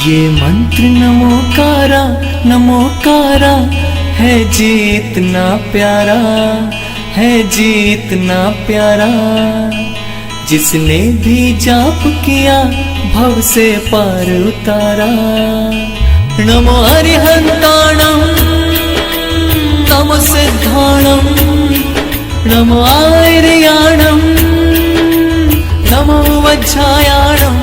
ये मंत्र नमोकारा है जीतना प्यारा, है जीतना प्यारा। जिसने भी जाप किया भव से पार उतारा। नमो अरिहंताणं नमो सिद्धाणं नमो आर्याणं नमो वज्रायाणं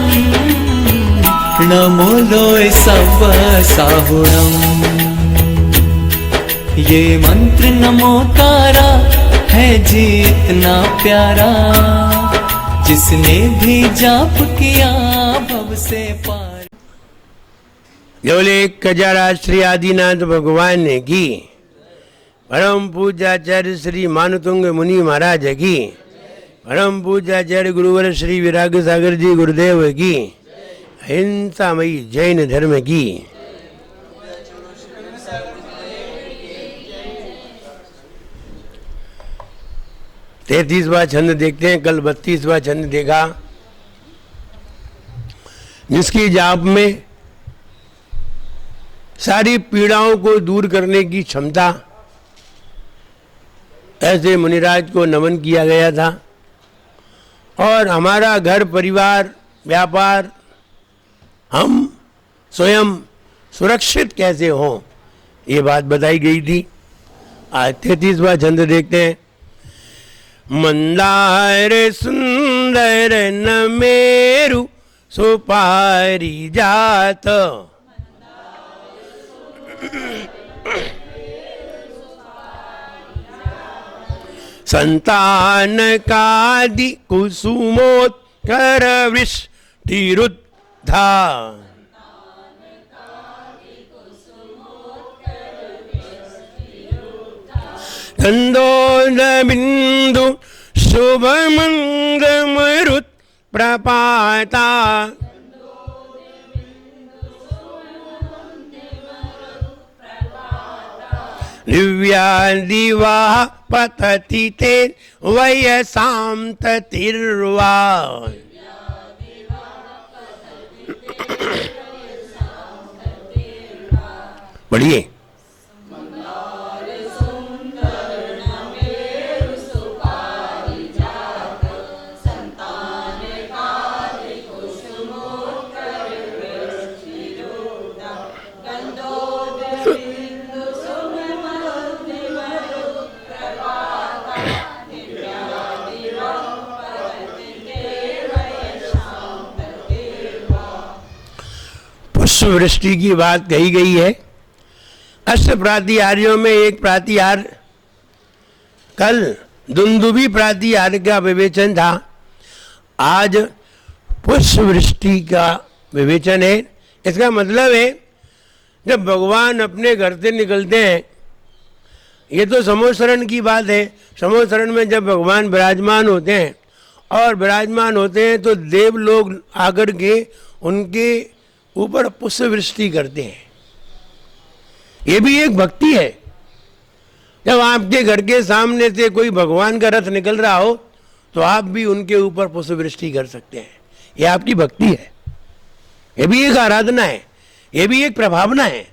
नमो लोय सब साहुणं। ये मंत्र नमोकारा है जीतना प्यारा। जिसने भी जाप किया भव से पार। बोले कजारा श्री आदिनाथ भगवान की, परम पूज्याचार्य श्री मानतुंग मुनि महाराज की, परम पूज्याचार्य गुरुवर श्री विराग सागर जी गुरुदेव की, अहिंसामयी जैन धर्म की। तैतीसवां छंद देखते हैं। कल 32वां छंद देखा, जिसकी जाप में सारी पीड़ाओं को दूर करने की क्षमता, ऐसे मुनिराज को नमन किया गया था। और हमारा घर परिवार व्यापार हम स्वयं सुरक्षित कैसे हों, ये बात बताई गई थी। आज 33वां छंद देखते हैं। मंदार सुंदर न मेरु सुपारी जात, संतान कादि कुसुमोत्कर वृष्टिरुद्धा, गंधोद बिंदु शुभ मंग मरुत प्रपाता, दिव्या दिवा पतति ते वयसाम ततिर्वा। बढ़िए। पुष्पवृष्टि की बात कही गई है। अष्ट प्रातिहार्यों में एक प्रातिहार कल दुंदुभी प्रातिहार का विवेचन था। आज पुष्पवृष्टि का विवेचन है। इसका मतलब है जब भगवान अपने घर से निकलते हैं, ये तो समोशरण की बात है। समोशरण में जब भगवान विराजमान होते हैं और विराजमान होते हैं तो देव लोग आकर के उनके ऊपर पुष्पवृष्टि करते हैं। ये भी एक भक्ति है। जब आपके घर के सामने से कोई भगवान का रथ निकल रहा हो तो आप भी उनके ऊपर पुष्पवृष्टि कर सकते हैं। ये आपकी भक्ति है, ये भी एक आराधना है, ये भी एक प्रभावना है,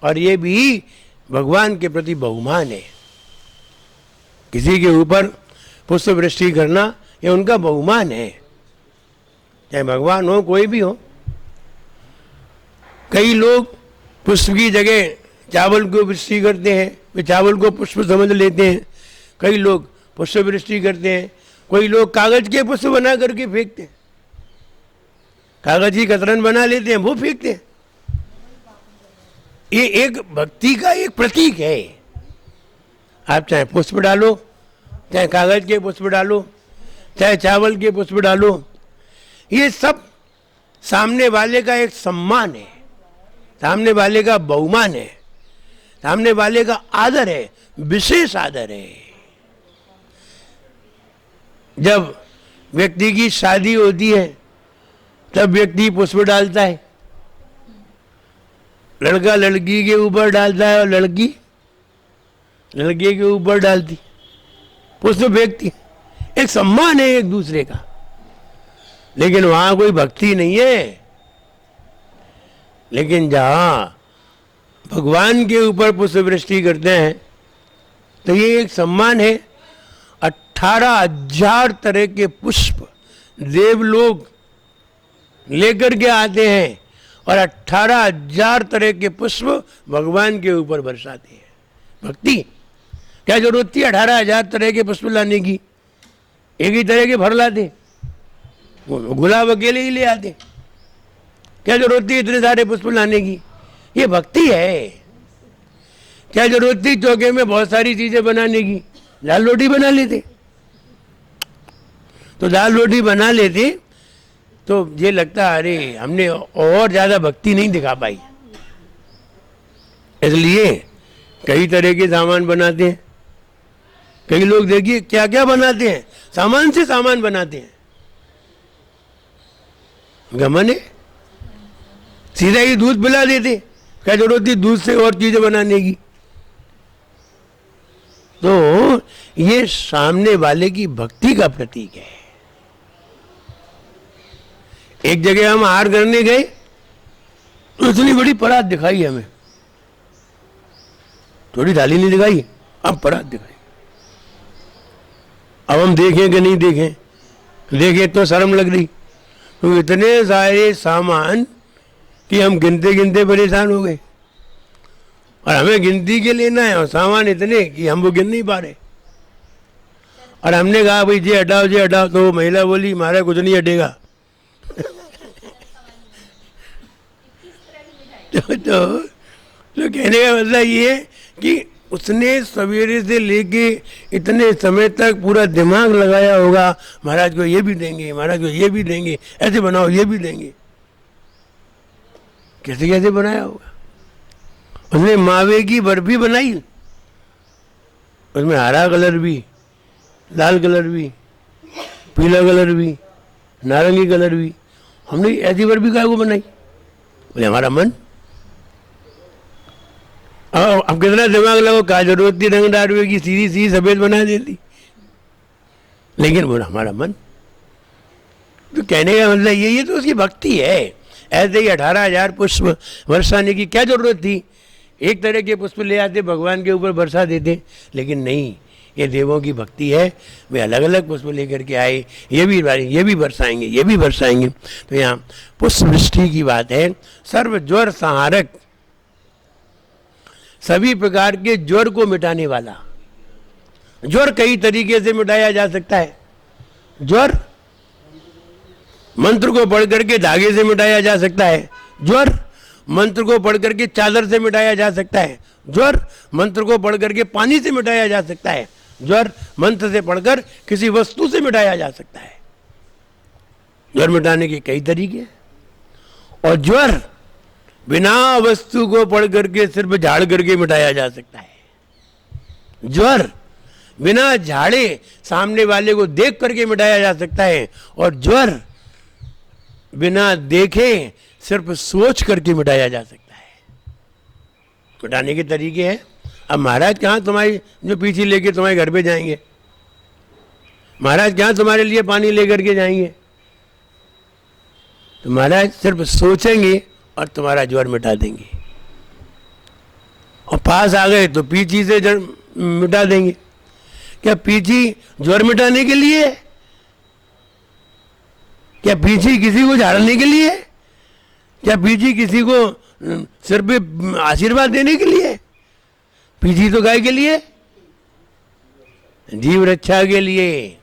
और ये भी भगवान के प्रति बहुमान है। किसी के ऊपर पुष्पवृष्टि करना ये उनका बहुमान है, चाहे भगवान हो कोई भी हो। कई लोग पुष्प की जगह चावल को वृष्टि करते हैं, वे चावल को पुष्प समझ लेते हैं। कई लोग पुष्प वृष्टि करते हैं। कोई लोग कागज के पुष्प बना करके फेंकते हैं, कागज की कतरन बना लेते हैं, वो फेंकते हैं। ये एक भक्ति का एक प्रतीक है। आप चाहे पुष्प डालो, चाहे कागज के पुष्प डालो, चाहे चावल के पुष्प डालो, ये सब सामने वाले का एक सम्मान है, सामने वाले का बहुमान है, सामने वाले का आदर है, विशेष आदर है। जब व्यक्ति की शादी होती है तब व्यक्ति पुष्प डालता है। लड़का लड़की के ऊपर डालता है और लड़की लड़के के ऊपर डालती, पुष्प फेंकती। एक सम्मान है एक दूसरे का। लेकिन वहां कोई भक्ति नहीं है। लेकिन जहाँ भगवान के ऊपर पुष्प वृष्टि करते हैं तो ये एक सम्मान है। 18,000 तरह के पुष्प देवलोग लेकर के आते हैं और 18,000 तरह के पुष्प भगवान के ऊपर बरसाते हैं। भक्ति क्या जरूरत थी 18,000 तरह के पुष्प लाने की? एक ही तरह के भर लाते, गुलाब अकेले ही ले आते। क्या जरूरत थी इतने सारे पुष्प लाने की? ये भक्ति है। क्या जरूरत थी चौके में बहुत सारी चीजें बनाने की? दाल रोटी बना लेते। तो दाल रोटी बना लेते तो ये लगता अरे हमने और ज्यादा भक्ति नहीं दिखा पाई, इसलिए कई तरह के सामान बनाते हैं। कई लोग देखिए क्या क्या बनाते हैं, सामान से सामान बनाते हैं। गमन है, सीधा ही दूध पिला देते। क्या जरूरत थी दूध से और चीजें बनाने की? तो ये सामने वाले की भक्ति का प्रतीक है। एक जगह हम आहार करने गए तो इतनी बड़ी परात दिखाई हमें, थोड़ी थाली नहीं दिखाई, अब परात दिखाई। अब हम देखें कि नहीं देखें, देखें तो शर्म लग रही। तो इतने सारे सामान कि हम गिनते गिनते परेशान हो गए, और हमें गिनती के लेना है और सामान इतने कि हम वो गिन नहीं पा रहे। और हमने कहा भाई जी हटाओ, तो महिला बोली हमारा कुछ नहीं हटेगा। तो कहने का मतलब ये है कि उसने सवेरे से लेके इतने समय तक पूरा दिमाग लगाया होगा, महाराज को ये भी देंगे, महाराज को ये भी देंगे, ऐसे बनाओ ये भी देंगे। कैसे कैसे बनाया होगा। उसने मावे की बर्फी बनाई, उसमें हरा कलर भी, लाल कलर भी, पीला कलर भी, नारंगी कलर भी। हमने ऐसी बर्फी काहे को बनाई? बोले हमारा मन। अब कितना दिमाग लगाओ, क्या जरूरत थी रंग डालवे की, सीधी सीधी सफेद बना देती। लेकिन बोला हमारा मन। तो कहने का मतलब ये तो उसकी भक्ति है। ऐसे ही 18,000 पुष्प बरसाने की क्या जरूरत थी? एक तरह के पुष्प ले आते भगवान के ऊपर बरसा देते, लेकिन नहीं, ये देवों की भक्ति है। वे अलग अलग पुष्प लेकर के आए, ये भी बरसाएंगे, ये भी बरसाएंगे। तो यहाँ पुष्प वृष्टि की बात है। सर्व ज्वर संहारक, सभी प्रकार के ज्वर को मिटाने वाला। ज्वर कई तरीके से मिटाया जा सकता है। ज्वर मंत्र को पढ़ करके धागे से मिटाया जा सकता है। ज्वर मंत्र को पढ़ करके चादर से मिटाया जा सकता है। ज्वर मंत्र को पढ़ करके पानी से मिटाया जा सकता है। ज्वर मंत्र से पढ़कर किसी वस्तु से मिटाया जा सकता है। ज्वर मिटाने के कई तरीके हैं। और ज्वर बिना वस्तु को पढ़ करके सिर्फ झाड़ करके मिटाया जा सकता है। ज्वर बिना झाड़े सामने वाले को देख करके मिटाया जा सकता है। और ज्वर बिना देखे सिर्फ सोच करके मिटाया जा सकता है। मिटाने के तरीके हैं। अब महाराज कहाँ तुम्हारी जो पीछे लेके तुम्हारे घर पे जाएंगे? महाराज कहाँ तुम्हारे लिए पानी लेकर के जाएंगे? तो महाराज सिर्फ सोचेंगे और तुम्हारा ज्वर मिटा देंगे। और पास आ गए तो पीछे से मिटा देंगे। क्या पीछे ज्वर मिटाने के लिए? क्या पीछे किसी को झाड़ने के लिए? क्या पीछे किसी को सिर पे आशीर्वाद देने के लिए? पीछे तो गाय के लिए, जीव रक्षा के लिए।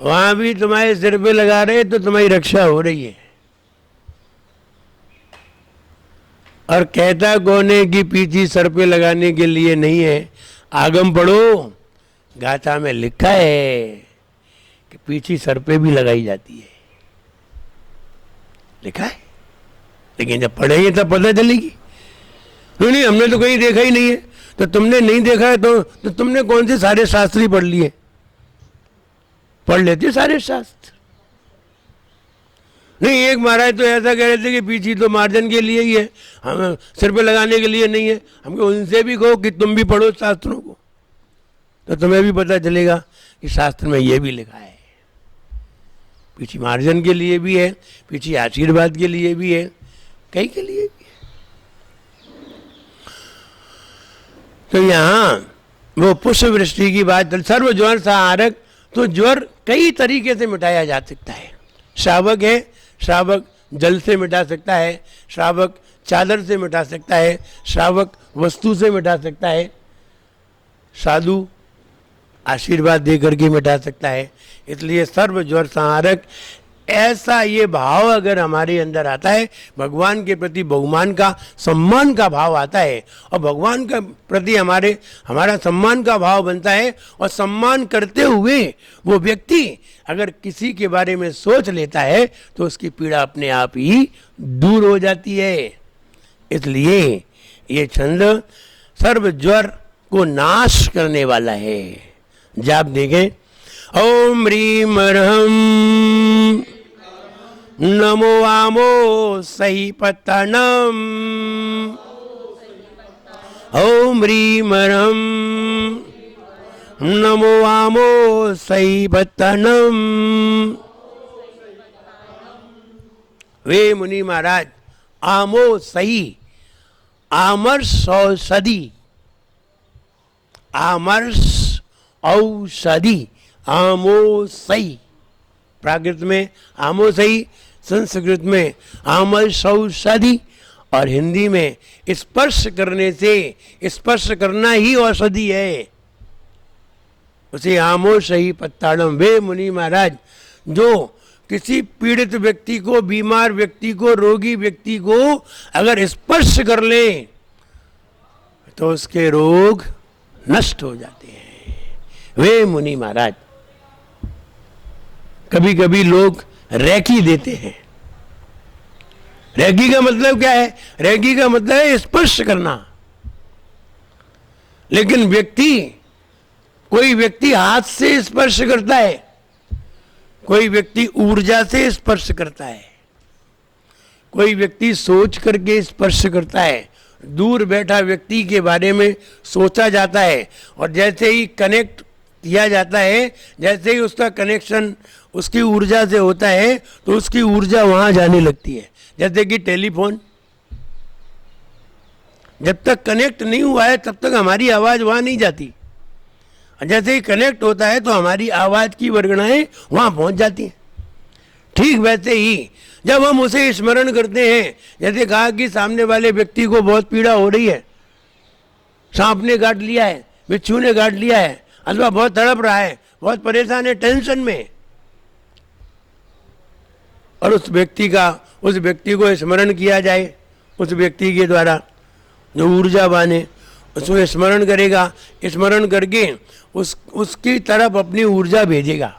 वहां भी तुम्हारे सिर पे लगा रहे तो तुम्हारी रक्षा हो रही है। और कहता कौन है कि पीछे सर पे लगाने के लिए नहीं है? आगम पढ़ो, गाथा में लिखा है कि पीछे सर पे भी लगाई जाती है, लिखा है। लेकिन जब पढ़ेंगे तब पता चलेगी। नहीं, हमने तो कहीं देखा ही नहीं है। तो तुमने नहीं देखा है तो तुमने कौन से सारे शास्त्र ही पढ़ लिए? पढ़ लेते सारे शास्त्र। नहीं, एक महाराज तो ऐसा कह रहे थे कि पीछे तो मार्जन के लिए ही है, हम सिर पे लगाने के लिए नहीं है। हमको उनसे भी कहो कि तुम भी पढ़ो शास्त्रों को, तो तुम्हें भी पता चलेगा कि शास्त्र में ये भी लिखा है। पीछे मार्जन के लिए भी है, पीछे आशीर्वाद के लिए भी है, कई के लिए भी है। तो यहाँ वो पुष्प वृष्टि की बात, सर्व ज्वर संहारक, तो ज्वर कई तरीके से मिटाया जा सकता है। श्रावक है, श्रावक जल से मिटा सकता है, श्रावक चादर से मिटा सकता है, श्रावक वस्तु से मिटा सकता है, साधु आशीर्वाद दे करके मिटा सकता है। इसलिए सर्व ज्वर संहारक, ऐसा ये भाव अगर हमारे अंदर आता है, भगवान के प्रति बहुमान का, सम्मान का भाव आता है, और भगवान के प्रति हमारा सम्मान का भाव बनता है, और सम्मान करते हुए वो व्यक्ति अगर किसी के बारे में सोच लेता है तो उसकी पीड़ा अपने आप ही दूर हो जाती है। इसलिए ये छंद सर्व ज्वर को नाश करने वाला है। जाप देखें, ओम ह्रीम ह्रम नमो आमो सही पत्तनम, ओम ह्रीम ह्रम नमो आमो सही पत्तनम। वे मुनि महाराज, आमो सही, आमर्ष औषधि, आमर्ष औषधि, आमोसई, प्राकृत में आमोसई, संस्कृत में आमर्ष औषधि, और हिंदी में स्पर्श करने से, स्पर्श करना ही औषधि है, उसे आमोसई पत्ताड़म। वे मुनि महाराज, जो किसी पीड़ित व्यक्ति को, बीमार व्यक्ति को, रोगी व्यक्ति को अगर स्पर्श कर ले तो उसके रोग नष्ट हो जाते हैं। वे मुनि महाराज, कभी कभी लोग रेकी देते हैं। रेकी का मतलब क्या है? रेकी का मतलब है स्पर्श करना। लेकिन कोई व्यक्ति हाथ से स्पर्श करता है, कोई व्यक्ति ऊर्जा से स्पर्श करता है, कोई व्यक्ति सोच करके स्पर्श करता है। दूर बैठा व्यक्ति के बारे में सोचा जाता है, और जैसे ही कनेक्ट किया जाता है, जैसे ही उसका कनेक्शन उसकी ऊर्जा से होता है, तो उसकी ऊर्जा वहां जाने लगती है। जैसे कि टेलीफोन, जब तक कनेक्ट नहीं हुआ है तब तक हमारी आवाज वहां नहीं जाती, जैसे ही कनेक्ट होता है तो हमारी आवाज की वर्गणाएं वहां पहुंच जाती हैं। ठीक वैसे ही जब हम उसे स्मरण करते हैं, जैसे कहा कि सामने वाले व्यक्ति को बहुत पीड़ा हो रही है, सांप ने काट लिया है, बिच्छू ने काट लिया है, अथवा बहुत तड़प रहा है, बहुत परेशान है, टेंशन में, और उस व्यक्ति को स्मरण किया जाए, उस व्यक्ति के द्वारा जो ऊर्जावान है उसको स्मरण करेगा, स्मरण करके उसकी तरफ अपनी ऊर्जा भेजेगा,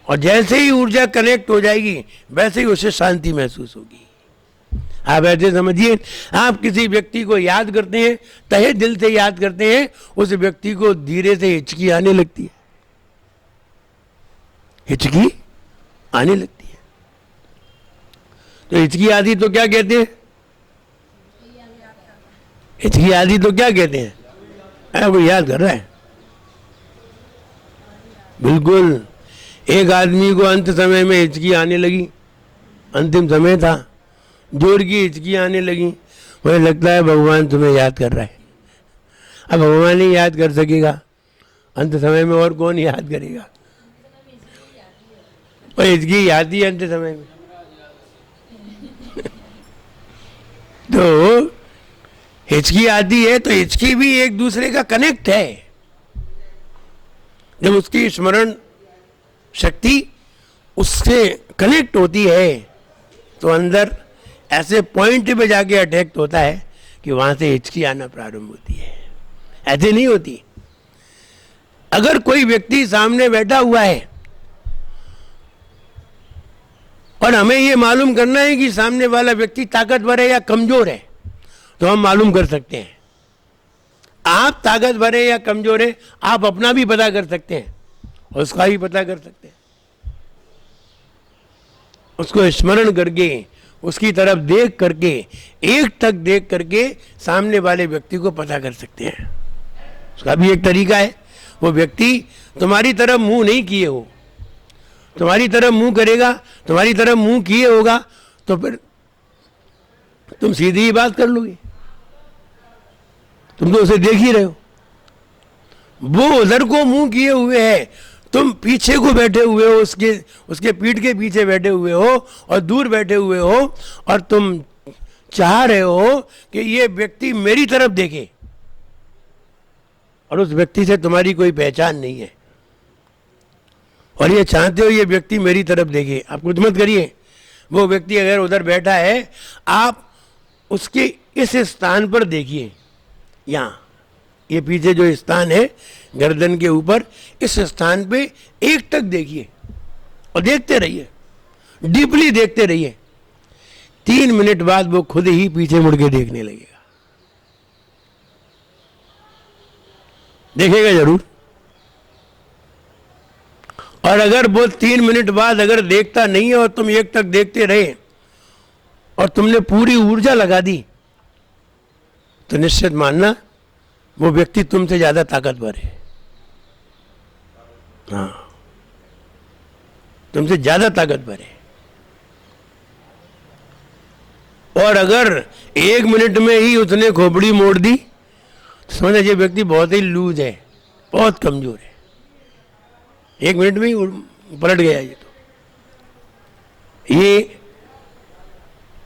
और जैसे ही ऊर्जा कनेक्ट हो जाएगी वैसे ही उसे शांति महसूस होगी। आप ऐसे समझिए, आप किसी व्यक्ति को याद करते हैं, तहे दिल से याद करते हैं, उस व्यक्ति को धीरे से हिचकी आने लगती है, हिचकी आने लगती है। तो हिचकी आदि तो क्या कहते हैं? हिचकी आदि तो क्या कहते हैं? कोई याद कर रहा है? बिल्कुल। एक आदमी को अंत समय में हिचकी आने लगी, अंतिम समय था, जोर की हिचकी आने लगी। मुझे लगता है भगवान तुम्हें याद कर रहा है। अब भगवान ही याद कर सकेगा, अंत समय में और कौन याद करेगा? और हिचकी आती है अंत समय में। तो हिचकी आती है तो हिचकी भी एक दूसरे का कनेक्ट है। जब उसकी स्मरण शक्ति उससे कनेक्ट होती है तो अंदर ऐसे पॉइंट पे जाके अटैक्ट होता है कि वहां से हिचकी आना प्रारंभ होती है। ऐसे नहीं होती। अगर कोई व्यक्ति सामने बैठा हुआ है और हमें ये मालूम करना है कि सामने वाला व्यक्ति ताकतवर है या कमजोर है, तो हम मालूम कर सकते हैं। आप ताकतवर है या कमजोर है, आप अपना भी पता कर सकते हैं, उसका भी पता कर सकते हैं। उसको स्मरण करके, उसकी तरफ देख करके, एक टक देख करके सामने वाले व्यक्ति को पता कर सकते हैं। उसका भी एक तरीका है। वो व्यक्ति तुम्हारी तरफ मुंह नहीं किए हो, तुम्हारी तरफ मुंह करेगा, तुम्हारी तरफ मुंह किए होगा, तो फिर तुम सीधी ही बात कर लोगे, तुम तो उसे देख ही रहे हो। वो उधर को मुंह किए हुए है, तुम पीछे को बैठे हुए हो, उसके पीठ के पीछे बैठे हुए हो और दूर बैठे हुए हो, और तुम चाह रहे हो कि ये व्यक्ति मेरी तरफ देखे, और उस व्यक्ति से तुम्हारी कोई पहचान नहीं है, और ये चाहते हो ये व्यक्ति मेरी तरफ देखे। आप कुछ मत करिए, वो व्यक्ति अगर उधर बैठा है, आप उसके इस स्थान पर देखिए, यहाँ ये पीछे जो स्थान है गर्दन के ऊपर, इस स्थान पे एक टक देखिए और देखते रहिए, डीपली देखते रहिए। 3 मिनट बाद वो खुद ही पीछे मुड़ के देखने लगेगा, देखेगा जरूर। और अगर वो 3 मिनट बाद अगर देखता नहीं है और तुम एक टक देखते रहे और तुमने पूरी ऊर्जा लगा दी, तो निश्चित मानना वो व्यक्ति तुमसे ज्यादा ताकतवर है। हाँ, तुमसे ज्यादा ताकतवर है। और अगर 1 मिनट में ही उसने खोपड़ी मोड़ दी, तो समझना ये व्यक्ति बहुत ही लूज है, बहुत कमजोर है। 1 मिनट में ही पलट गया ये। तो ये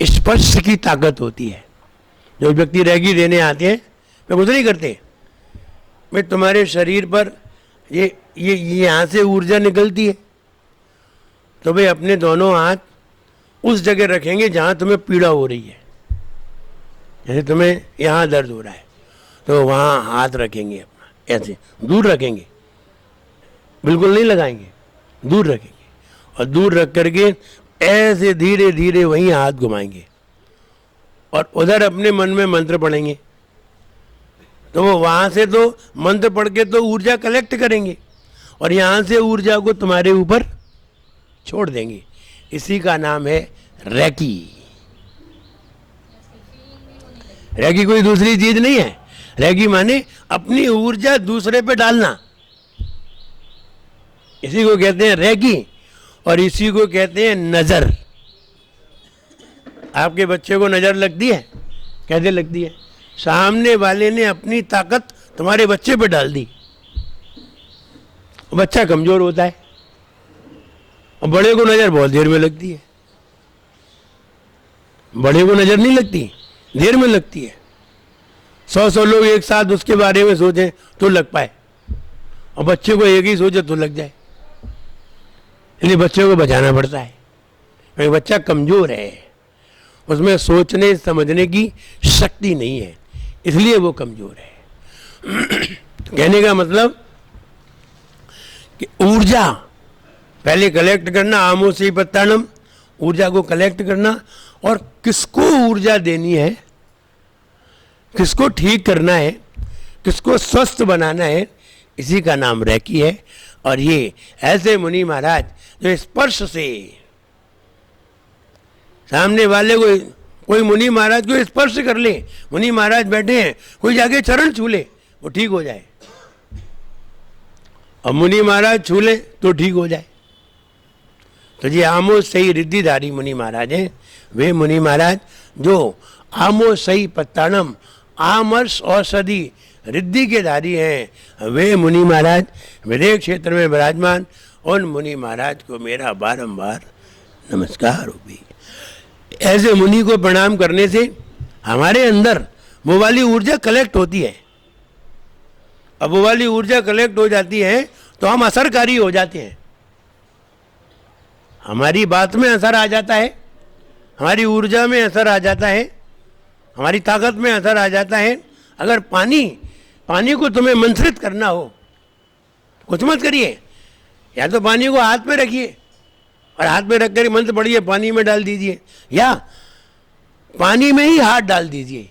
स्पर्श की ताकत होती है। जो व्यक्ति रेगी देने आते हैं, वे कुछ नहीं करते, मैं तुम्हारे शरीर पर ये यहाँ से ऊर्जा निकलती है, तो वे अपने दोनों हाथ उस जगह रखेंगे जहाँ तुम्हें पीड़ा हो रही है। जैसे तुम्हें यहाँ दर्द हो रहा है तो वहाँ हाथ रखेंगे अपना, ऐसे दूर रखेंगे, बिल्कुल नहीं लगाएंगे, दूर रखेंगे, और दूर रख करके ऐसे धीरे धीरे वहीं हाथ घुमाएंगे और उधर अपने मन में मंत्र पढ़ेंगे। तो वो वहाँ से तो मंत्र पढ़ के तो ऊर्जा कलेक्ट करेंगे और यहाँ से ऊर्जा को तुम्हारे ऊपर छोड़ देंगे। इसी का नाम है रेकी। रेकी कोई दूसरी चीज नहीं है। रेकी माने अपनी ऊर्जा दूसरे पे डालना, इसी को कहते हैं रेकी, और इसी को कहते हैं नजर। आपके बच्चे को नजर लगती है, कैसे लगती है? सामने वाले ने अपनी ताकत तुम्हारे बच्चे पे डाल दी, बच्चा कमजोर होता है, और बड़े को नजर बहुत देर में लगती है। बड़े को नजर नहीं लगती, देर में लगती है। 100 लोग एक साथ उसके बारे में सोचें तो लग पाए, और बच्चे को एक ही सोचे तो लग जाए। इसलिए बच्चे को बचाना पड़ता है, क्योंकि बच्चा कमजोर है, उसमें सोचने समझने की शक्ति नहीं है, इसलिए वो कमजोर है। कहने का मतलब कि ऊर्जा पहले कलेक्ट करना, आमोसी पत्तानम, ऊर्जा को कलेक्ट करना, और किसको ऊर्जा देनी है, किसको ठीक करना है, किसको स्वस्थ बनाना है, इसी का नाम रेकी है। और ये ऐसे मुनि महाराज जो स्पर्श से सामने वाले को, कोई मुनि महाराज को स्पर्श कर ले, मुनि महाराज बैठे हैं, कोई जाके चरण छू ले, वो ठीक हो जाए, और मुनि महाराज छू ले तो ठीक हो जाए। तो ये आमो सही रिद्धिधारी मुनि महाराज हैं। वे मुनि महाराज जो आमो सही पत्तानम, आमर्ष औषधि रिद्धि के धारी हैं, वे मुनि महाराज विदेह क्षेत्र में विराजमान, उन मुनि महाराज को मेरा बारंबार नमस्कार हो भी। ऐसे मुनि को प्रणाम करने से हमारे अंदर वो वाली ऊर्जा कलेक्ट होती है। अब वो वाली ऊर्जा कलेक्ट हो जाती है तो हम असरकारी हो जाते हैं, हमारी बात में असर आ जाता है, हमारी ऊर्जा में असर आ जाता है, हमारी ताकत में असर आ जाता है। अगर पानी को तुम्हें मंथरित करना हो, कुछ मत करिए, या तो पानी को हाथ में रखिए और हाथ में रख कर मंत्र पढ़िए, पानी में डाल दीजिए, या पानी में ही हाथ डाल दीजिए।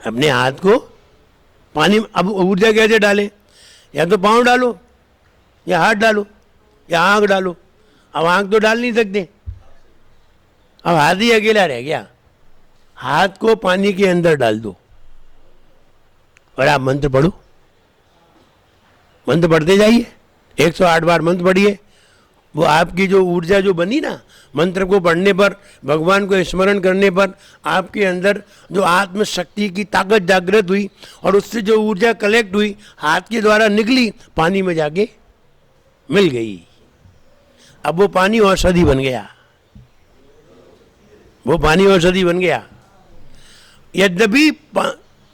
अपने हाथ को पानी में, अब ऊर्जा कैसे डालें? या तो पाँव डालो, या हाथ डालो, या आँख डालो। अब आँख तो डाल नहीं सकते, अब हाथ ही अकेला रह गया। हाथ को पानी के अंदर डाल दो और आप मंत्र पढ़ो, मंत्र पढ़ते जाइए, 108 बार मंत्र पढ़िए, वो आपकी जो ऊर्जा जो बनी ना, मंत्र को पढ़ने पर, भगवान को स्मरण करने पर आपके अंदर जो आत्म शक्ति की ताकत जागृत हुई और उससे जो ऊर्जा कलेक्ट हुई, हाथ के द्वारा निकली, पानी में जाके मिल गई। अब वो पानी औषधि बन गया, वो पानी औषधि बन गया। यद्यपि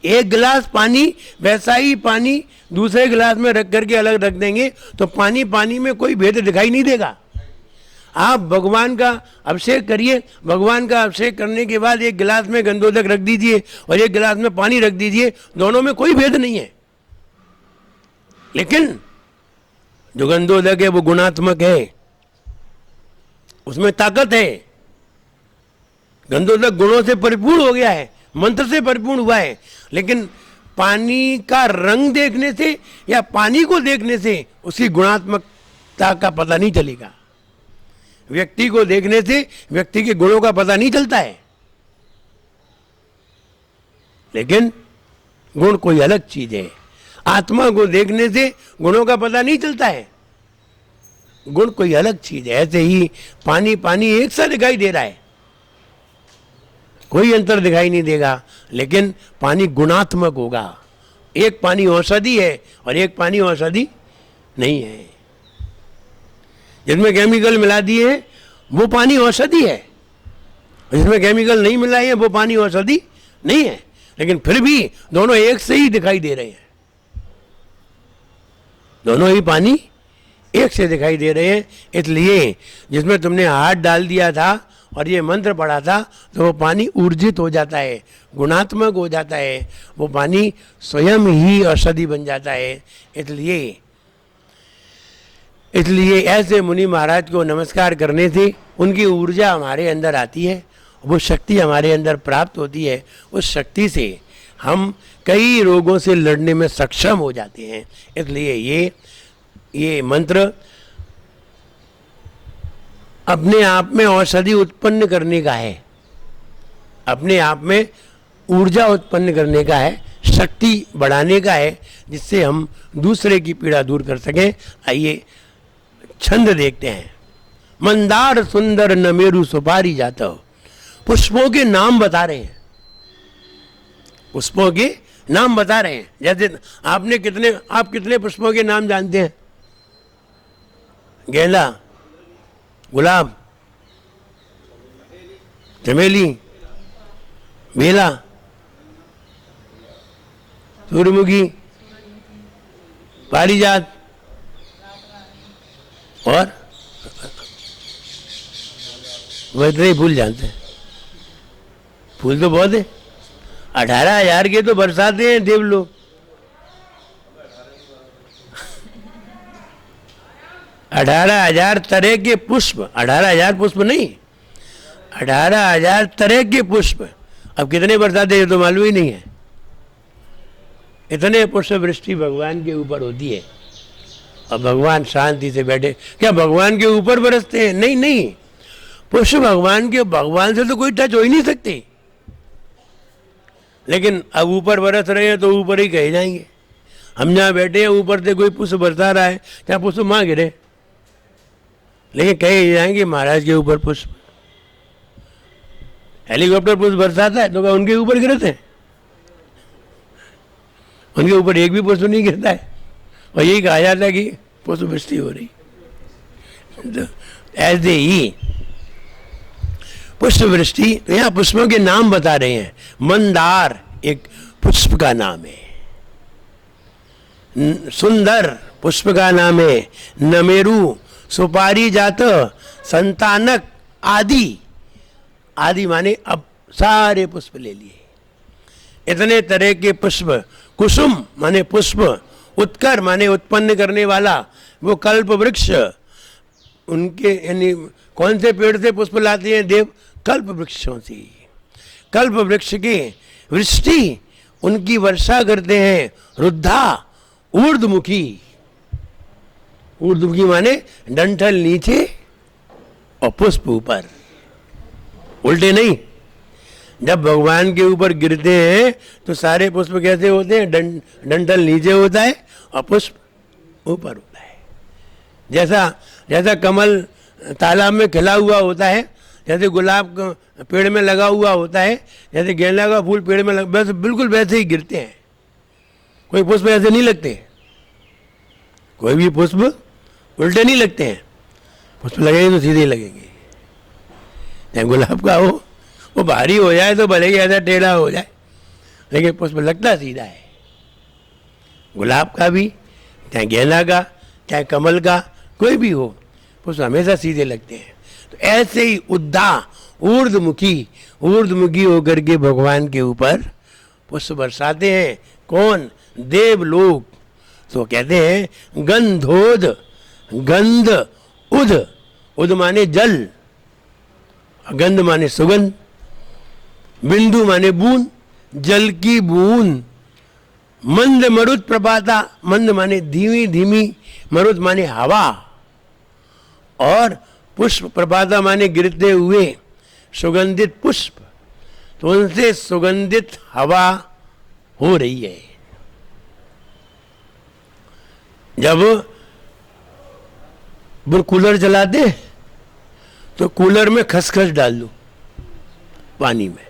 एक गिलास पानी, वैसा ही पानी दूसरे गिलास में रख करके अलग रख देंगे तो पानी पानी में कोई भेद दिखाई नहीं देगा। आप भगवान का अभिषेक करिए, भगवान का अभिषेक करने के बाद एक गिलास में गंधोदक रख दीजिए और एक गिलास में पानी रख दीजिए, दोनों में कोई भेद नहीं है। लेकिन जो गंधोदक है वो गुणात्मक है, उसमें ताकत है। गंधोदक गुणों से परिपूर्ण हो गया है, मंत्र से परिपूर्ण हुआ है। लेकिन पानी का रंग देखने से या पानी को देखने से उसकी गुणात्मकता का पता नहीं चलेगा। व्यक्ति को देखने से व्यक्ति के गुणों का पता नहीं चलता है। लेकिन गुण कोई अलग चीज है। आत्मा को देखने से गुणों का पता नहीं चलता है, गुण कोई अलग चीज है। ऐसे ही पानी पानी एक सा दिखाई दे रहा है, कोई अंतर दिखाई नहीं देगा, लेकिन पानी गुणात्मक होगा। एक पानी औषधि है और एक पानी औषधि नहीं है। जिसमें केमिकल मिला दिए हैं वो पानी औषधि है, जिसमें केमिकल नहीं मिलाए हैं वो पानी औषधि नहीं है। लेकिन फिर भी दोनों एक से ही दिखाई दे रहे हैं, दोनों ही पानी एक से दिखाई दे रहे हैं। इसलिए जिसमें तुमने हाथ डाल दिया था और ये मंत्र पढ़ा था तो वो पानी ऊर्जित हो जाता है, गुणात्मक हो जाता है, वो पानी स्वयं ही औषधि बन जाता है। इसलिए ऐसे मुनि महाराज को नमस्कार करने से उनकी ऊर्जा हमारे अंदर आती है, वो शक्ति हमारे अंदर प्राप्त होती है। उस शक्ति से हम कई रोगों से लड़ने में सक्षम हो जाते हैं। इसलिए ये मंत्र अपने आप में औषधि उत्पन्न करने का है, अपने आप में ऊर्जा उत्पन्न करने का है, शक्ति बढ़ाने का है, जिससे हम दूसरे की पीड़ा दूर कर सकें। आइए छंद देखते हैं। मंदार सुंदर नमेरु सुपारी जाता हो। पुष्पों के नाम बता रहे हैं, पुष्पों के नाम बता रहे हैं। जैसे आप कितने पुष्पों के नाम जानते हैं? गेंदा, गुलाब, चमेली, बेला, सूर्यमुखी, पारिजात और वो इतने ही फूल जानते हैं। फूल तो बहुत है, 18,000 के तो बरसाते हैं देव लोग। 18,000 तरह के पुष्प, 18,000 पुष्प नहीं, 18,000 तरह के पुष्प। अब कितने बरसाते हैं तो मालूम ही नहीं है। इतने पुष्प वृष्टि भगवान के ऊपर होती है और भगवान शांति से बैठे। क्या भगवान के ऊपर बरसते हैं? नहीं नहीं, पुष्प भगवान से तो कोई टच हो ही नहीं सकते। लेकिन अब ऊपर बरस रहे हैं तो ऊपर ही कहे जाएंगे। हम जहाँ बैठे हैं ऊपर से कोई पुष्प बरसा रहा है, क्या पुष्प माँ गिरे, लेकिन कहे जाएंगे महाराज के ऊपर पुष्प। हेलीकॉप्टर पुष्प बरसाता है तो क्या उनके ऊपर गिरते हैं? उनके ऊपर एक भी पुष्प नहीं गिरता है और यही कहा जाता है कि पुष्प वृष्टि हो रही। तो ऐसे ही पुष्प वृष्टि, तो यहाँ पुष्पों के नाम बता रहे हैं। मंदार एक पुष्प का नाम है, सुंदर पुष्प का नाम है, नमेरु सुपारी जात, संतानक आदि। आदि माने अब सारे पुष्प ले लिए, इतने तरह के पुष्प। कुसुम माने पुष्प, उत्कर माने उत्पन्न करने वाला, वो कल्प वृक्ष। उनके यानी कौन से पेड़ से पुष्प लाते हैं देव? कल्प वृक्षों से। कल्प वृक्ष की वृष्टि उनकी वर्षा करते हैं। रुद्धा ऊर्ध्वमुखी, ऊर्ध्वमुखी माने डंठल नीचे और पुष्प ऊपर, उल्टे नहीं। जब भगवान के ऊपर गिरते हैं तो सारे पुष्प कैसे होते हैं? डंठल नीचे होता है और पुष्प ऊपर होता है। जैसा जैसा कमल तालाब में खिला हुआ होता है, जैसे गुलाब पेड़ में लगा हुआ होता है, जैसे गेंदा का फूल पेड़ में बस बिल्कुल वैसे ही गिरते हैं। कोई पुष्प ऐसे नहीं लगते, कोई भी पुष्प उल्टे नहीं लगते हैं। पुष्प लगेंगे तो सीधे ही लगेंगे। चाहे गुलाब का हो, वो भारी हो जाए तो भले ही ऐसा टेढ़ा हो जाए, लेकिन पुष्प लगता सीधा है। गुलाब का भी, चाहे गेंदा का, चाहे कमल का, कोई भी हो, पुष्प हमेशा सीधे लगते हैं। तो ऐसे ही ऊर्ध्वमुखी होकर के भगवान के ऊपर पुष्प बरसाते हैं। कौन? देवलोक। तो कहते हैं गंधोद, गंध उद माने जल, गंध माने सुगंध, बिंदु माने बूंद, जल की बूंद, मंद मरुत प्रपाता, मंद माने धीमी धीमी, मरुत माने हवा, और पुष्प प्रपाता माने गिरते हुए सुगंधित पुष्प। तो उनसे सुगंधित हवा हो रही है। जब वो कूलर चलाते तो कूलर में खसखस डाल दो पानी में,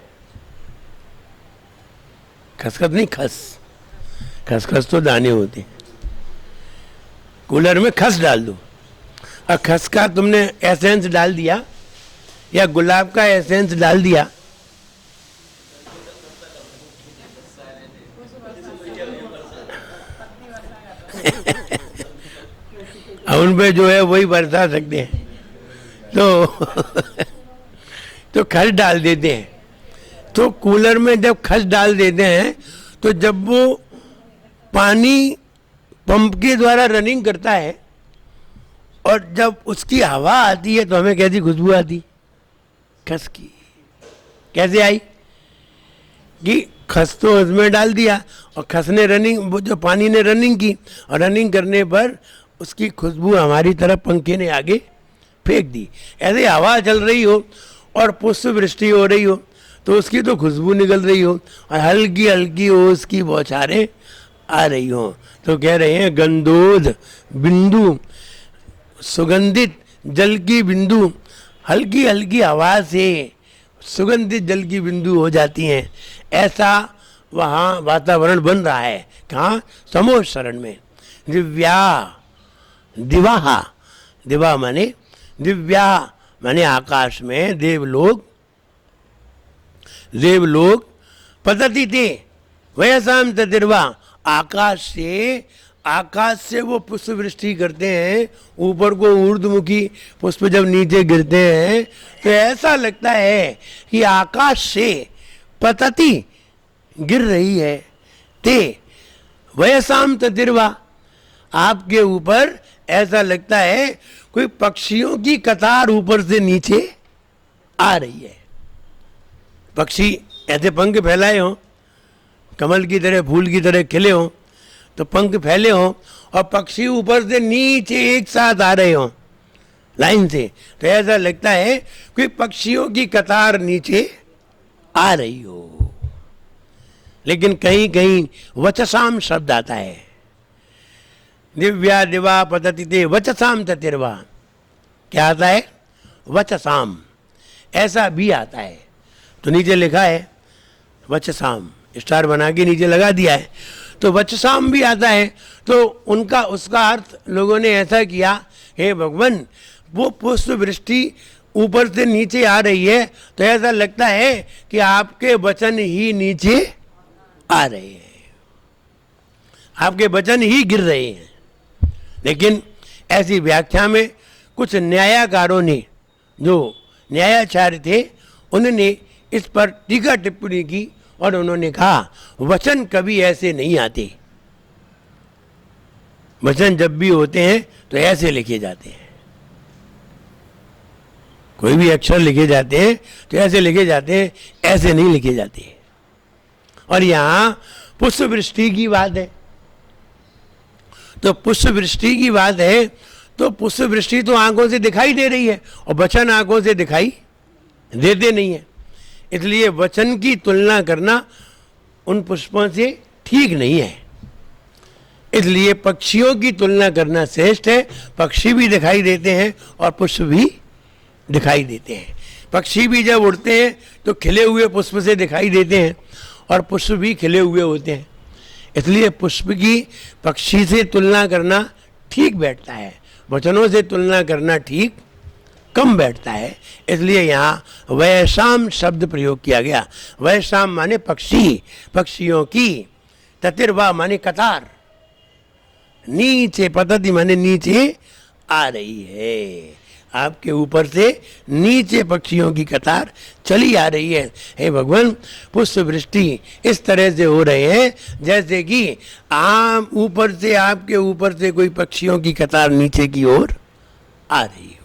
खसखस नहीं, खसखस तो दाने होते हैं। कूलर में खस डाल दो, और खस का तुमने एसेंस डाल दिया या गुलाब का एसेंस डाल दिया, उन पे जो है वही बरसा सकते हैं। तो खस डाल देते हैं। तो कूलर में जब खस डाल देते हैं तो जब वो पानी पंप के द्वारा रनिंग करता है और जब उसकी हवा आती है तो हमें कैसी खुशबू आती? खस की। कैसे आई? कि खस तो उसमें डाल दिया और खस ने रनिंग, वो जो पानी ने रनिंग की, और रनिंग करने पर उसकी खुशबू हमारी तरफ पंखे ने आगे फेंक दी। ऐसे हवा चल रही हो और पुष्प वृष्टि हो रही हो तो उसकी तो खुशबू निकल रही हो और हल्की हल्की हो उसकी बौछारें आ रही हो। तो कह रहे हैं गंधोद बिंदु, सुगंधित जल की बिंदु, हल्की हल्की हवा से सुगंधित जल की बिंदु हो जाती हैं। ऐसा वहाँ वातावरण बन रहा है। कहाँ? समोह शरण में। दिव्या दिवाहा, दिवा माने दिव्या माने आकाश में, देवलोक पतति थे वयसाम ततिर्वा, आकाश से वो पुष्प वृष्टि करते हैं। ऊपर को ऊर्ध्वमुखी पुष्प जब नीचे गिरते हैं तो ऐसा लगता है कि आकाश से पतति गिर रही है। ते वयसाम ततिर्वा, आपके ऊपर ऐसा लगता है कोई पक्षियों की कतार ऊपर से नीचे आ रही है। पक्षी ऐसे पंख फैलाए हों, कमल की तरह, फूल की तरह खिले हों, तो पंख फैले हों और पक्षी ऊपर से नीचे एक साथ आ रहे हों लाइन से, तो ऐसा लगता है कोई पक्षियों की कतार नीचे आ रही हो। लेकिन कहीं कहीं वचसाम शब्द आता है। दिव्या दिवा पतति ते वचसाम ततिर्वा। क्या आता है? वचसाम। ऐसा भी आता है। तो नीचे लिखा है वचसाम, स्टार बना के नीचे लगा दिया है। तो वचसाम भी आता है। तो उनका उसका अर्थ लोगों ने ऐसा किया, हे भगवान वो पुष्प वृष्टि ऊपर से नीचे आ रही है तो ऐसा लगता है कि आपके वचन ही नीचे आ रहे हैं, आपके वचन ही गिर रहे हैं। लेकिन ऐसी व्याख्या में कुछ न्यायाकारों ने, जो न्यायाचार्य थे, उन्होंने इस पर टीका टिप्पणी की और उन्होंने कहा वचन कभी ऐसे नहीं आते। वचन जब भी होते हैं तो ऐसे लिखे जाते हैं। कोई भी अक्षर लिखे जाते हैं तो ऐसे लिखे जाते हैं, ऐसे नहीं लिखे जाते। और यहाँ पुष्प वृष्टि की बात है। तो पुष्प वृष्टि की बात है तो पुष्प वृष्टि तो आंखों से दिखाई दे रही है और वचन आंखों से दिखाई देते नहीं है। इसलिए वचन की तुलना करना उन पुष्पों से ठीक नहीं है। इसलिए पक्षियों की तुलना करना श्रेष्ठ है। पक्षी भी दिखाई देते हैं और पुष्प भी दिखाई देते हैं। पक्षी भी जब उड़ते हैं तो खिले हुए पुष्प से दिखाई देते हैं और पुष्प भी खिले हुए होते हैं। इसलिए पुष्प की पक्षी से तुलना करना ठीक बैठता है, वचनों से तुलना करना ठीक कम बैठता है। इसलिए यहाँ वैशाम शब्द प्रयोग किया गया। वैशाम माने पक्षी, पक्षियों की, ततिर्वा माने कतार, नीचे, पतति माने नीचे आ रही है। आपके ऊपर से नीचे पक्षियों की कतार चली आ रही है। हे भगवान, पुष्प वृष्टि इस तरह से हो रहे हैं जैसे कि आम ऊपर से, आपके ऊपर से कोई पक्षियों की कतार नीचे की ओर आ रही हो।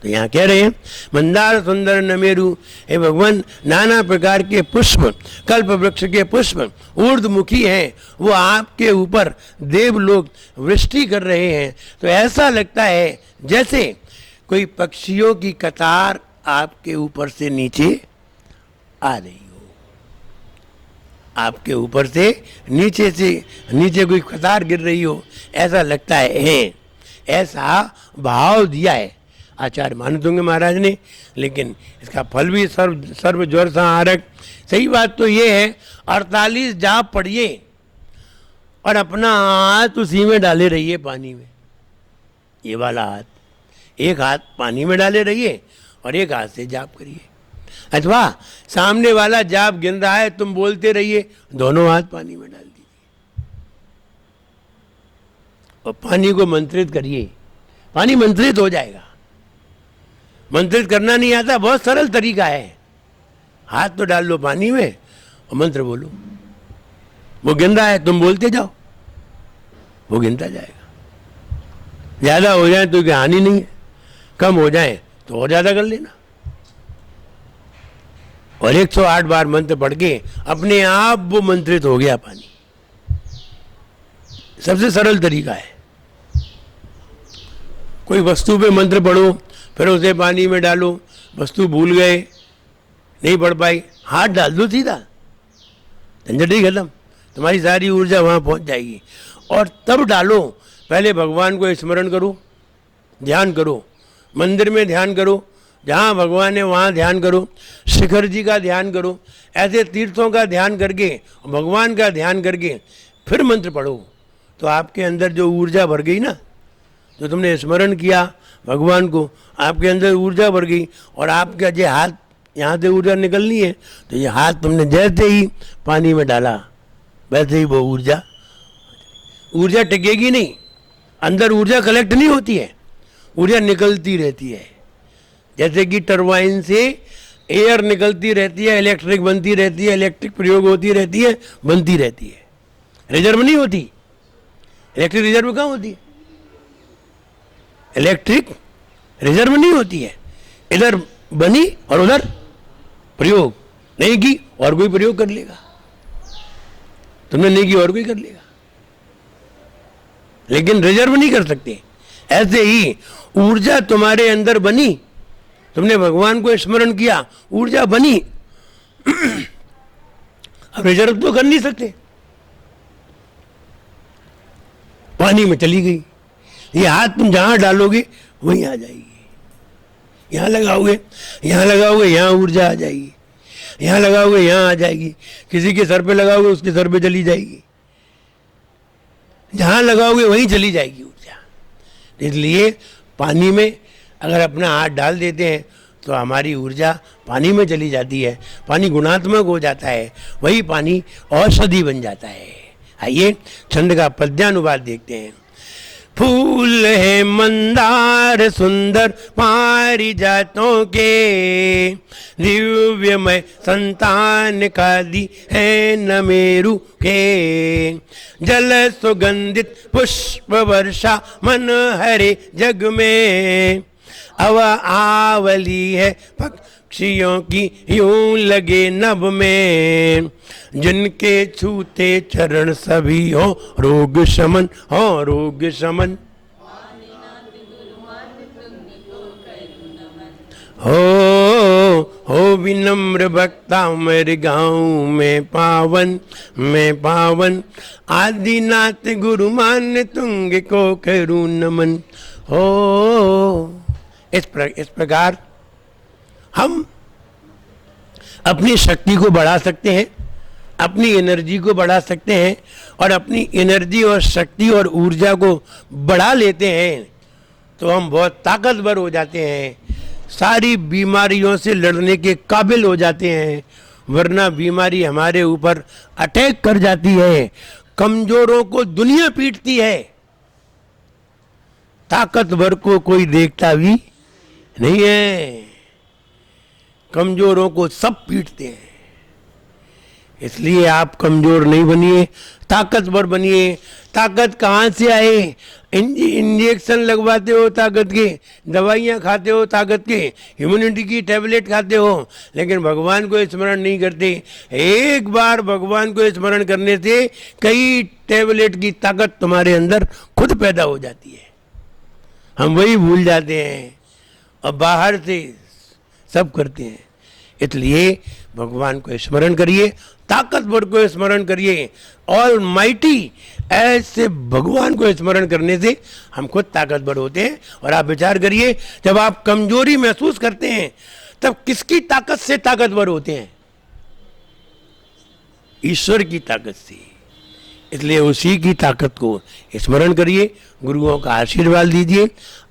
तो यहाँ कह रहे हैं मंदार सुंदर नमेरु, हे भगवान नाना प्रकार के पुष्प, कल्प वृक्ष के पुष्प ऊर्ध्वमुखी हैं, वो आपके ऊपर देवलोक वृष्टि कर रहे हैं। तो ऐसा लगता है जैसे कोई पक्षियों की कतार आपके ऊपर से नीचे आ रही हो। आपके ऊपर से नीचे कोई कतार गिर रही हो, ऐसा लगता है। ऐसा भाव दिया है आचार्य मानतुंग महाराज ने, लेकिन इसका फल भी सर्व ज्वर संहारक। सही बात तो ये है, 48 जाप पढ़िए और अपना हाथ उसी में डाले रहिए पानी में। ये वाला हाथ, एक हाथ पानी में डाले रहिए और एक हाथ से जाप करिए, अथवा सामने वाला जाप गिन रहा है, तुम बोलते रहिए, दोनों हाथ पानी में डाल दीजिए और पानी को मंत्रित करिए। पानी मंत्रित हो जाएगा। मंत्रित करना नहीं आता, बहुत सरल तरीका है। हाथ तो डाल लो पानी में और मंत्र बोलो। वो गिन रहा है, तुम बोलते जाओ, वो गिनता जाएगा। ज्यादा हो जाए तो क्या हानि नहीं है, कम हो जाए तो और ज्यादा कर लेना। और 108 बार मंत्र पढ़ के अपने आप वो मंत्रित हो गया पानी। सबसे सरल तरीका है। कोई वस्तु पे मंत्र पढ़ो, फिर उसे पानी में डालो, वस्तु भूल गए, नहीं पढ़ पाई, हाथ डाल दो सीधा, झंझट ही खत्म, तुम्हारी सारी ऊर्जा वहाँ पहुँच जाएगी। और तब डालो, पहले भगवान को स्मरण करो, ध्यान करो, मंदिर में ध्यान करो, जहाँ भगवान है वहाँ ध्यान करो, शिखर जी का ध्यान करो, ऐसे तीर्थों का ध्यान करके, भगवान का ध्यान करके फिर मंत्र पढ़ो। तो आपके अंदर जो ऊर्जा भर गई ना, जो तुमने स्मरण किया भगवान को, आपके अंदर ऊर्जा भर गई। और आपका जो हाथ, यहाँ से ऊर्जा निकलनी है, तो ये हाथ तुमने जैसे ही पानी में डाला, वैसे ही वो ऊर्जा टिकेगी नहीं। अंदर ऊर्जा कलेक्ट नहीं होती है, ऊर्जा निकलती रहती है। जैसे कि टरबाइन से एयर निकलती रहती है, इलेक्ट्रिक बनती रहती है, इलेक्ट्रिक प्रयोग होती रहती है, बनती रहती है, रिजर्व नहीं होती। इलेक्ट्रिक रिजर्व कहाँ होती है? इलेक्ट्रिक रिजर्व नहीं होती है। इधर बनी और उधर प्रयोग नहीं की और कोई प्रयोग कर लेगा, तुमने नहीं की और कोई कर लेगा, लेकिन रिजर्व नहीं कर सकते। ऐसे ही ऊर्जा तुम्हारे अंदर बनी, तुमने भगवान को स्मरण किया, ऊर्जा बनी, अब रिजर्व तो कर नहीं सकते, पानी में चली गई। ये हाथ तुम जहां डालोगे वहीं आ जाएगी, यहाँ लगाओगे, यहाँ लगाओगे, यहाँ ऊर्जा आ जाएगी, यहाँ लगाओगे, यहाँ आ जाएगी, किसी के सर पे लगाओगे उसके सर पे चली जाएगी, जहाँ लगाओगे वहीं चली जाएगी ऊर्जा। इसलिए पानी में अगर अपना हाथ डाल देते हैं तो हमारी ऊर्जा पानी में चली जाती है, पानी गुणात्मक हो जाता है, वही पानी औषधि बन जाता है। आइए छंद का पद्यानुवाद देखते हैं। फूल है मंदार सुंदर पारिजातों के, दिव्यमय संतान का दी है नमेरु के, जल सुगंधित पुष्प वर्षा मन हरे जग में, अव आवली है पक्षियों की यूं लगे नभ में, जिनके छूते चरण सभी हो रोग शमन, हो रोग शमन। हो विनम्र भक्ता मेरे गाँव में पावन आदिनाथ गुरु मान तुंग को करूं नमन। हो इस प्रकार हम अपनी शक्ति को बढ़ा सकते हैं, अपनी एनर्जी को बढ़ा सकते हैं, और अपनी एनर्जी और शक्ति और ऊर्जा को बढ़ा लेते हैं तो हम बहुत ताकतवर हो जाते हैं, सारी बीमारियों से लड़ने के काबिल हो जाते हैं। वरना बीमारी हमारे ऊपर अटैक कर जाती है, कमजोरों को दुनिया पीटती है, ताकतवर को कोई देखता भी नहीं है, कमजोरों को सब पीटते हैं। इसलिए आप कमजोर नहीं बनिए, ताकतवर बनिए। ताकत कहाँ से आए? इंजेक्शन लगवाते हो ताकत के, दवाइयाँ खाते हो ताकत के, इम्यूनिटी की टैबलेट खाते हो, लेकिन भगवान को स्मरण नहीं करते। एक बार भगवान को स्मरण करने से कई टैबलेट की ताकत तुम्हारे अंदर खुद पैदा हो जाती है। हम वही भूल जाते हैं और बाहर से सब करते हैं। इसलिए भगवान को स्मरण करिए, ताकतवर को स्मरण करिए। ऑल माइटी ऐसे भगवान को स्मरण करने से हम खुद ताकतवर होते हैं। और आप विचार करिए, जब आप कमजोरी महसूस करते हैं तब किसकी ताकत से ताकतवर होते हैं? ईश्वर की ताकत से। इसलिए उसी की ताकत को स्मरण करिए, गुरुओं का आशीर्वाद लीजिए,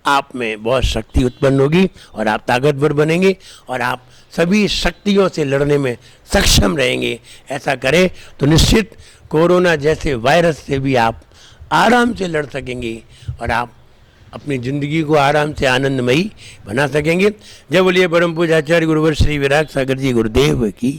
आप में बहुत शक्ति उत्पन्न होगी और आप ताकतवर बनेंगे और आप सभी शक्तियों से लड़ने में सक्षम रहेंगे। ऐसा करें तो निश्चित कोरोना जैसे वायरस से भी आप आराम से लड़ सकेंगे और आप अपनी ज़िंदगी को आराम से आनंदमयी बना सकेंगे। जय बोलिए परम पूज्य आचार्य गुरुवर श्री विराग सागर जी गुरुदेव की।